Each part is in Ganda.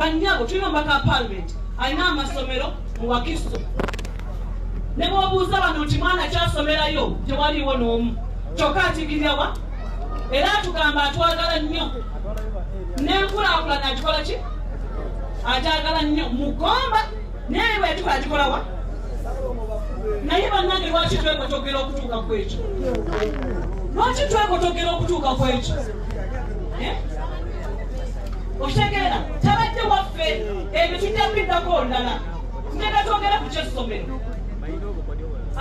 banyabo tulina mbaka parliament alina amasomero mu Wakiso ne bwobuuza bano nti mwana kyasomerayo tewaliwo n'omu kyokka atigiryawa era tugamba atwagala nnyo n'enkulaakulana agikola ki agyagala nnyo mugomba naye bwe tukola agikolawa naye bannange lwaki twekotogera okutuuka ku ekyo lwaki twekotogera okutuuka ku ekyo okitegeera tabadde waffe ebyo tujja biddako olulala njagala twogera ku kyessomero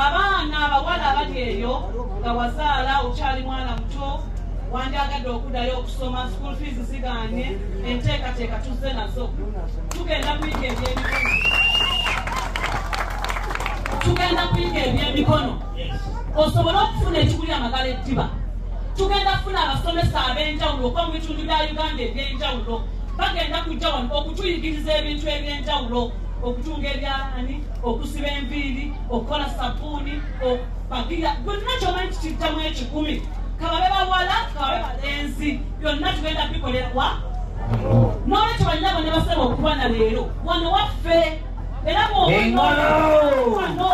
abaana abawala abali eyo nga wazaala okyali mwana muto wandyagadde okuddayo okusoma school fees zigaanye enteekateeka tuzze nazo tugenda kuyiga ebyemikono osobola okufuna ekiguli amagala eddiba tugenda kufuna abasomesa ab'enjawulo okuva mu bitundu bya Uganda eby'enjawulo bagenda kujja wano okutuyigiriza ebintu eby'enjawulo okutunga ebyalani okusiba enviiri okukola sabuuni okubagira byonna kyomanyi kikiddamu ekikumi kababe bawala kababe balenzi byonna tugenda bikolerwa n'olwekyo banyabo ne basaba okuba na leero wano waffe era wano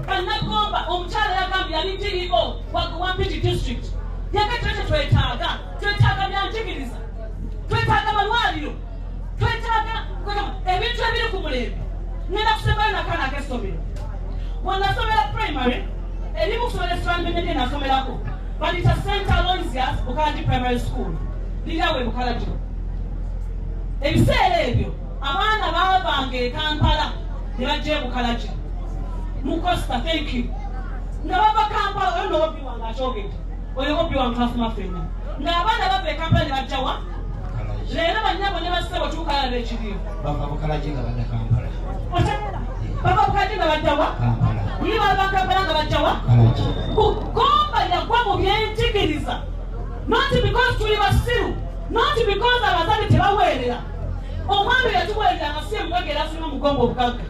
bannagomba omukyala yagambye yali DEO wa Mpigi district yakatete twetaaga byanjigiriza twetaaga malwaliro twetaaga ebintu ebiri ku mulembe ngenda kusembayo n'akaana ak'essomero wanasomera primary erimu kusomera esitranbenedye nasomerako balita St. Aloysius Bukalagi primary school lirawe Bukalagi ebiseera ebyo abaana baavanga e Kampala ne bajja e Bukalagi mu Costa thank you nga bava Kampala oyo n'obbi wange akyogedde oyo obbi wange twafuma ffenna ng'abaana bava e Kampala ne bajja wa leero banyabo ne basebo tukalaba ekiriyo bava Bukalagi nga badda Kampala bava Bukalagi nga badda wa niye bava Kampala nga bajja wa Gomba yagwa mu byenjigiriza not because tuli basiru not because abazadde tebaweerera omwami yatuweerera amasiye mugagga era asinga mugomba obugagga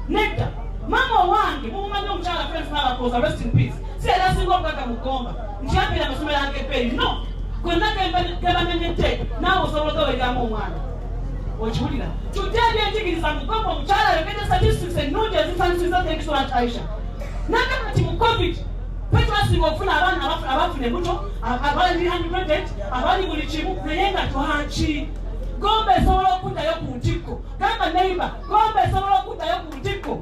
nedda mama owange mumumanyi omukyala Prince Nalakoza rest in peace si era asinga obugagga mugomba nti abeera amasomero angepeeri no gonna gebamenyedde naawe osobola ogaweereramu omwana okiwulira tudde ebyenjigiriza mugomba omukyala ayogedde statistics ennungi ezifaanisiza excellent Aisha nagamba nti mu covid petwasinga okufuna abaana abafuna ebuto abali ungraduate abali buli kimu naye nga twaki Gomba esobola okuddayo ku ntikko gamba neighbor Gomba esobola okuddayo ku ntikko